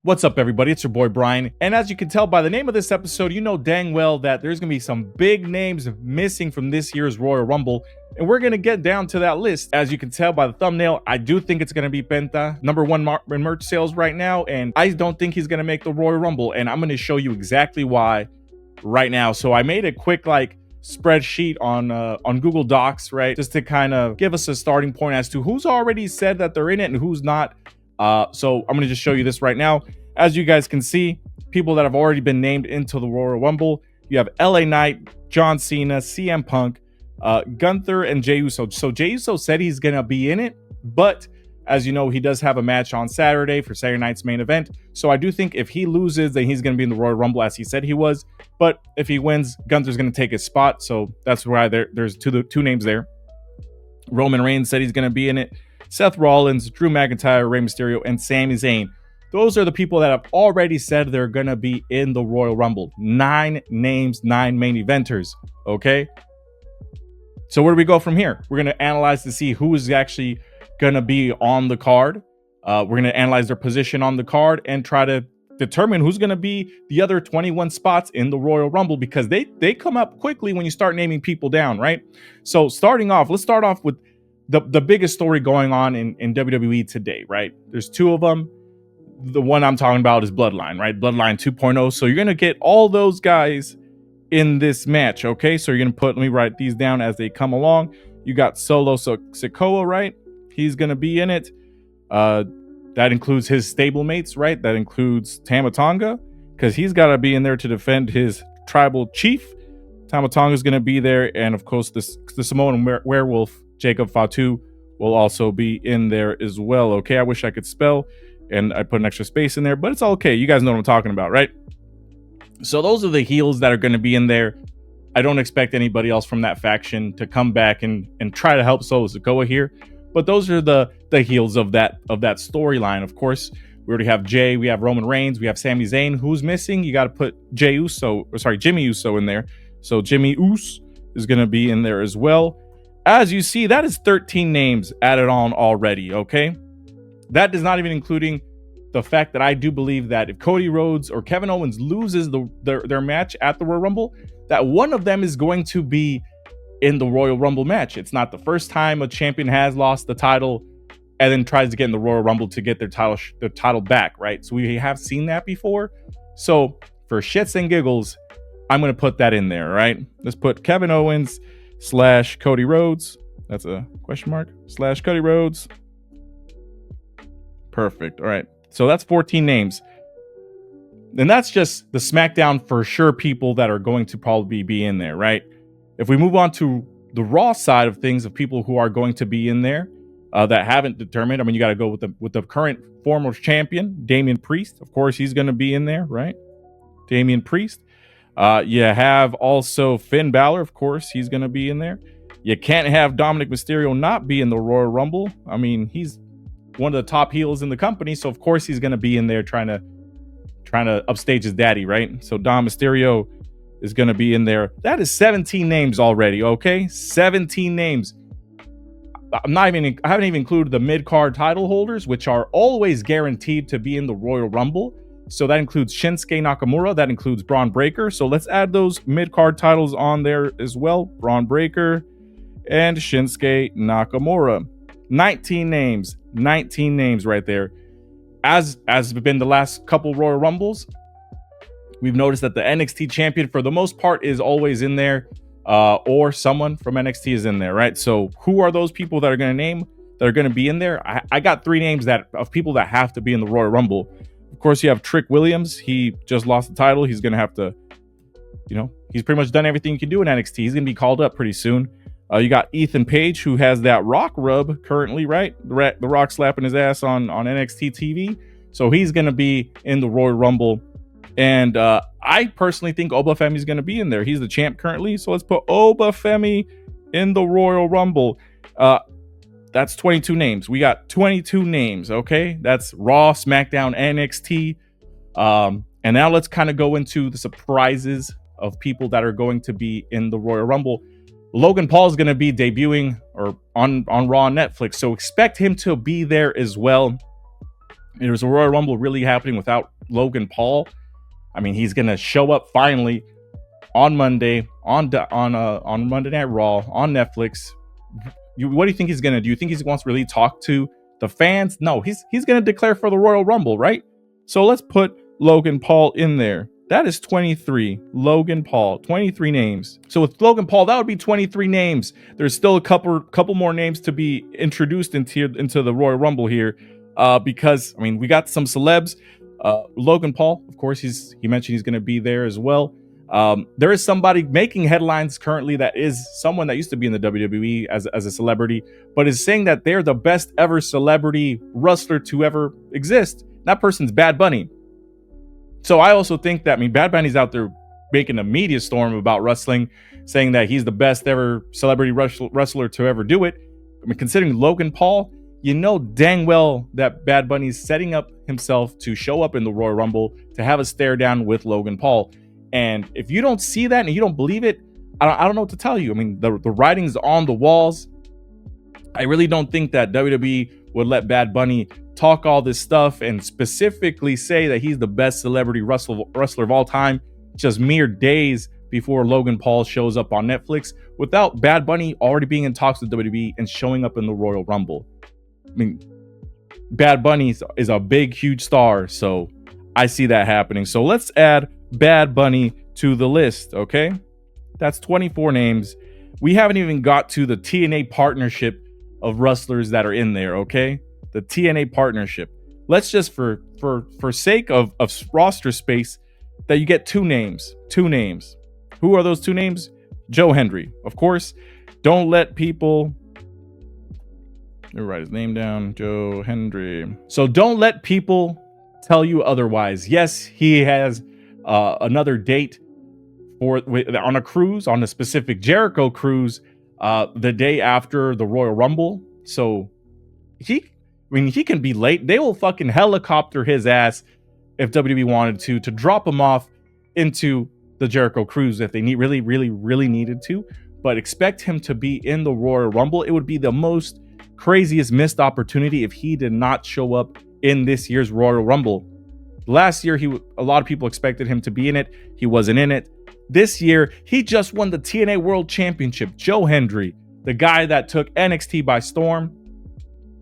What's up, everybody? It's your boy Brian. And as you can tell by the name of this episode, you know dang well that there's going to be some big names missing from this year's Royal Rumble. And we're going to get down to that list. As you can tell by the thumbnail, I do think it's going to be Penta, number one in merch sales right now. And I don't think he's going to make the Royal Rumble. And I'm going to show you exactly why right now. So I made a quick spreadsheet on Google Docs, right? Just to kind of give us a starting point as to who's already said that they're in it and who's not. So I'm going to just show you this right now. As you guys can see, people that have already been named into the Royal Rumble. You have LA Knight, John Cena, CM Punk, Gunther, and Jey Uso. So Jey Uso said he's going to be in it, but as you know, he does have a match on Saturday for Saturday night's main event. So I do think if he loses, then he's going to be in the Royal Rumble as he said he was. But if he wins, Gunther's going to take his spot. So that's why there's two names there. Roman Reigns said he's going to be in it. Seth Rollins, Drew McIntyre, Rey Mysterio, and Sami Zayn. Those are the people that have already said they're going to be in the Royal Rumble. 9 names, 9 main eventers. Okay? So where do we go from here? We're going to analyze to see who is actually going to be on the card. We're going to analyze their position on the card and try to determine who's going to be the other 21 spots in the Royal Rumble, because they come up quickly when you start naming people down, right? So starting off, let's start off with the biggest story going on in WWE today, right? There's 2 of them. The one I'm talking about is Bloodline, right? Bloodline 2.0. So you're going to get all those guys in this match, okay? So you're going to let me write these down as they come along. You got Solo Sikoa, right? He's going to be in it. That includes his stablemates, right? That includes Tama Tonga, because he's got to be in there to defend his tribal chief. Tama Tonga is going to be there. And of course, the Samoan werewolf, Jacob Fatu, will also be in there as well. Okay, I wish I could spell, and I put an extra space in there, but it's all okay. You guys know what I'm talking about, right? So those are the heels that are going to be in there. I don't expect anybody else from that faction to come back and try to help Solo Sikoa here, but those are the heels of that storyline. Of course, we already have Jay, we have Roman Reigns, we have Sami Zayn. Who's missing? You got to put Jimmy Uso in there. So Jimmy Uso is going to be in there as well. As you see, that is 13 names added on already, okay? That is not even including the fact that I do believe that if Cody Rhodes or Kevin Owens loses their match at the Royal Rumble, that one of them is going to be in the Royal Rumble match. It's not the first time a champion has lost the title and then tries to get in the Royal Rumble to get their title back, right? So we have seen that before. So for shits and giggles, I'm going to put that in there, right? Let's put Kevin Owens / Cody Rhodes. That's a question mark. / Cody Rhodes. Perfect. All right. So that's 14 names. And that's just the SmackDown for sure people that are going to probably be in there, right? If we move on to the Raw side of things, of people who are going to be in there that haven't determined. I mean, you got to go with the current former champion, Damian Priest. Of course, he's going to be in there, right? Damian Priest. You have also Finn Balor. Of course, he's going to be in there. You can't have Dominic Mysterio not be in the Royal Rumble. I mean, he's one of the top heels in the company, so of course he's going to be in there trying to upstage his daddy, right? So Dom Mysterio is going to be in there. That is 17 names already, okay? 17 names. I haven't even included the mid-card title holders, which are always guaranteed to be in the Royal Rumble. So that includes Shinsuke Nakamura, that includes Braun Breaker. So let's add those mid-card titles on there as well. Braun Breaker and Shinsuke Nakamura. 19 names right there. As been the last couple Royal Rumbles, we've noticed that the NXT champion for the most part is always in there, or someone from NXT is in there, right? So who are those people that are going to be in there? I got 3 names of people that have to be in the Royal Rumble. Of course, you have Trick Williams. He just lost the title. He's going to have to, he's pretty much done everything he can do in NXT. He's going to be called up pretty soon. You got Ethan Page, who has that Rock rub currently, right? The Rock slapping his ass on NXT TV. So he's going to be in the Royal Rumble. And I personally think Obafemi is going to be in there. He's the champ currently. So let's put Obafemi in the Royal Rumble. That's 22 names. We got 22 names, okay? That's Raw, SmackDown, NXT. And now let's kind of go into the surprises of people that are going to be in the Royal Rumble. Logan Paul is going to be debuting or on Raw and Netflix, so expect him to be there as well. There's a Royal Rumble really happening without Logan Paul. I mean, he's gonna show up finally on Monday on Monday Night Raw on Netflix. What do you think he's gonna do? You think he wants to really talk to the fans? No, he's gonna declare for the Royal Rumble, right? So let's put Logan Paul in there. That is 23. Logan Paul, 23 names. So with Logan Paul, that would be 23 names. There's still a couple more names to be introduced into the Royal Rumble here, because I mean we got some celebs. Logan Paul, of course, he mentioned he's going to be there as well. There is somebody making headlines currently that is someone that used to be in the WWE as a celebrity, but is saying that they're the best ever celebrity wrestler to ever exist. That person's Bad Bunny. So I also think that, I mean, Bad Bunny's out there making a media storm about wrestling, saying that he's the best ever celebrity wrestler to ever do it. I mean, considering Logan Paul, you know dang well that Bad Bunny's setting up himself to show up in the Royal Rumble to have a stare down with Logan Paul. And if you don't see that and you don't believe it, I don't know what to tell you. I mean, the writing's on the walls. I really don't think that WWE would let Bad Bunny talk all this stuff and specifically say that he's the best celebrity wrestler of all time just mere days before Logan Paul shows up on Netflix without Bad Bunny already being in talks with WWE and showing up in the Royal Rumble. I mean, Bad Bunny is a big, huge star, so I see that happening. So let's add Bad Bunny to the list, okay? That's 24 names. We haven't even got to the TNA partnership of wrestlers that are in there, okay? The TNA partnership. Let's just for sake of roster space, that you get two names. Who are those two names? Joe Hendry, of course. Don't let people... Let me write his name down. Joe Hendry. So don't let people tell you otherwise. Yes, he has another date on a cruise, on a specific Jericho cruise, the day after the Royal Rumble. So he can be late. They will fucking helicopter his ass if WWE wanted to drop him off into the Jericho cruise if they really needed to. But expect him to be in the Royal Rumble. It would be the most craziest missed opportunity if he did not show up in this year's Royal Rumble. Last year, a lot of people expected him to be in it. He wasn't in it. This year, he just won the TNA World Championship. Joe Hendry, the guy that took NXT by storm,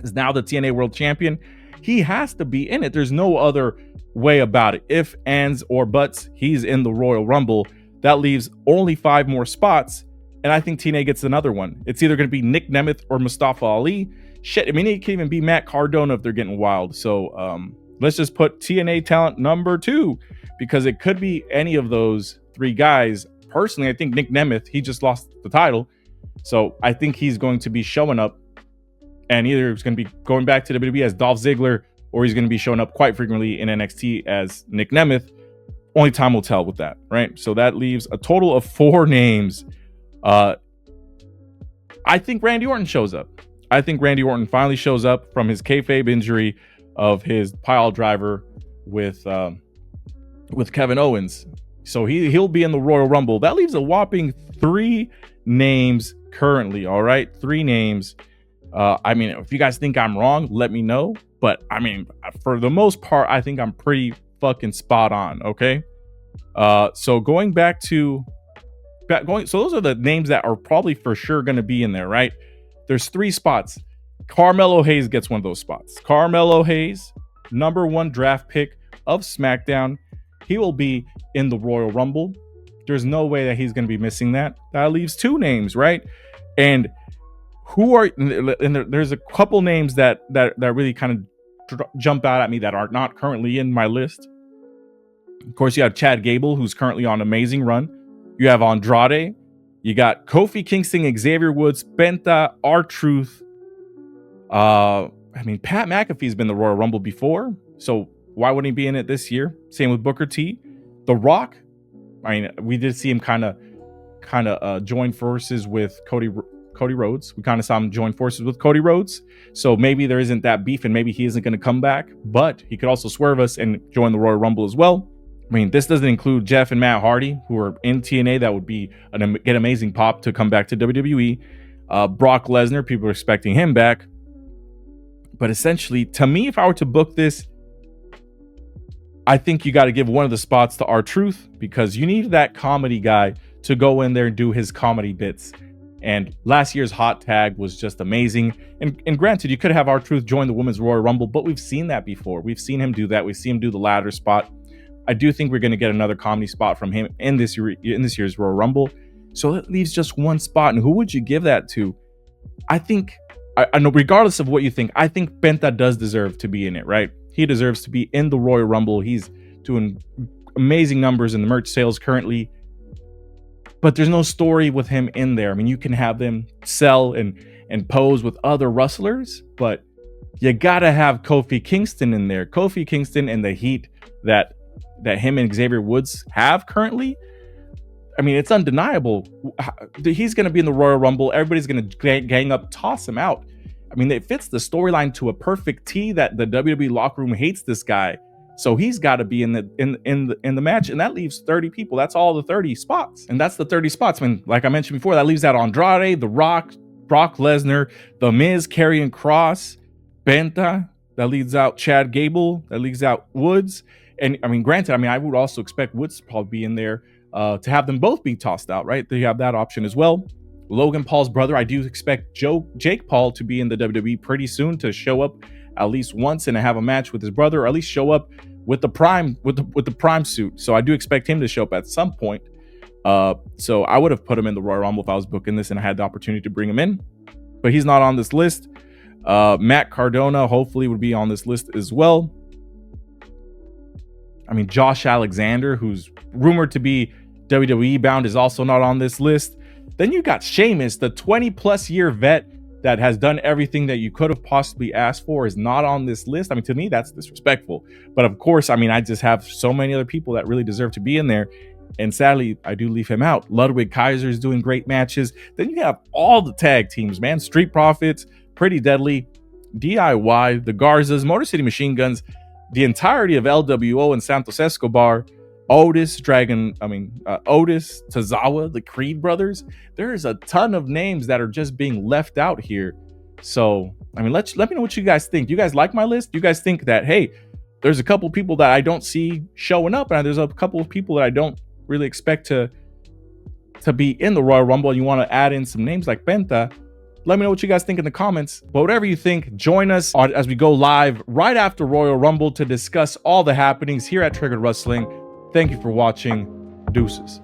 is now the TNA World Champion. He has to be in it. There's no other way about it. If, ands, or buts, he's in the Royal Rumble. That leaves only 5 more spots. And I think TNA gets another one. It's either going to be Nick Nemeth or Mustafa Ali. Shit, I mean, it can even be Matt Cardona if they're getting wild. So let's just put TNA talent number 2, because it could be any of those 3 guys. Personally, I think Nick Nemeth, he just lost the title. So I think he's going to be showing up, and either he's going to be going back to WWE as Dolph Ziggler, or he's going to be showing up quite frequently in NXT as Nick Nemeth. Only time will tell with that, right? So that leaves a total of 4 names. I think Randy Orton shows up. I think Randy Orton finally shows up from his kayfabe injury of his pile driver with Kevin Owens. So he'll be in the Royal Rumble. That leaves a whopping 3 names currently. All right, 3 names. I mean, if you guys think I'm wrong, let me know. But I mean, for the most part, I think I'm pretty fucking spot on. Okay. So going back to so those are the names that are probably for sure going to be in there, right? There's 3 spots. Carmelo Hayes gets one of those spots. Carmelo Hayes, number 1 draft pick of SmackDown. He will be in the Royal Rumble. There's no way that he's going to be missing that. That leaves 2 names, right? And there's a couple names that really kind of jump out at me that are not currently in my list. Of course, you have Chad Gable, who's currently on an amazing run. You have Andrade. You got Kofi Kingston, Xavier Woods, Penta, R-Truth. I mean, Pat McAfee's been in the Royal Rumble before, so why wouldn't he be in it this year? Same with Booker T. The Rock. I mean, we did see him kind of join forces with Cody Rhodes. We kind of saw him join forces with Cody Rhodes. So maybe there isn't that beef, and maybe he isn't going to come back. But he could also swerve us and join the Royal Rumble as well. I mean, this doesn't include Jeff and Matt Hardy, who are in TNA. That would be get amazing pop to come back to WWE. Brock Lesnar, people are expecting him back. But essentially, to me, if I were to book this, I think you got to give one of the spots to R-Truth, because you need that comedy guy to go in there and do his comedy bits. And last year's hot tag was just amazing. And granted, you could have R-Truth join the Women's Royal Rumble, but we've seen that before. We've seen him do that. We've seen him do the ladder spot. I do think we're going to get another comedy spot from him in this year's Royal Rumble. So that leaves just one spot. And who would you give that to? I think, I know, regardless of what you think, I think Penta does deserve to be in it, right? He deserves to be in the Royal Rumble. He's doing amazing numbers in the merch sales currently. But there's no story with him in there. I mean, you can have them sell and pose with other wrestlers, but you gotta have Kofi Kingston in there. Kofi Kingston and the heat that him and Xavier Woods have currently. I mean, it's undeniable. He's gonna be in the Royal Rumble. Everybody's gonna gang up, toss him out. I mean, it fits the storyline to a perfect T that the WWE locker room hates this guy. So he's got to be in the match, and that leaves 30 people. That's all the 30 spots, and that's the 30 spots. I mean, like I mentioned before, that leaves out Andrade, The Rock, Brock Lesnar, The Miz, Karrion Kross, Penta. That leaves out Chad Gable. That leaves out Woods. And I mean, granted, I mean, I would also expect Woods to probably be in there to have them both be tossed out, right? They have that option as well. Logan Paul's brother, I do expect Jake Paul to be in the WWE pretty soon, to show up at least once and to have a match with his brother, or at least show up with the prime suit. So I do expect him to show up at some point. So I would have put him in the Royal Rumble if I was booking this and I had the opportunity to bring him in, but he's not on this list. Matt Cardona hopefully would be on this list as well. I mean, Josh Alexander, who's rumored to be WWE bound, is also not on this list. Then you got Sheamus, the 20+ year vet that has done everything that you could have possibly asked for, is not on this list. I mean, to me, that's disrespectful. But of course, I mean, I just have so many other people that really deserve to be in there. And sadly, I do leave him out. Ludwig Kaiser is doing great matches. Then you have all the tag teams, man. Street Profits, Pretty Deadly, DIY, the Garzas, Motor City Machine Guns, the entirety of LWO and Santos Escobar, Otis, Otis, Tozawa, the Creed brothers. There is a ton of names that are just being left out here. So, I mean, let me know what you guys think. You guys like my list? You guys think that, hey, there's a couple people that I don't see showing up, and there's a couple of people that I don't really expect to be in the Royal Rumble, and you want to add in some names like Penta? Let me know what you guys think in the comments. But whatever you think, join us as we go live right after Royal Rumble to discuss all the happenings here at Triggered Wrestling. Thank you for watching. Deuces.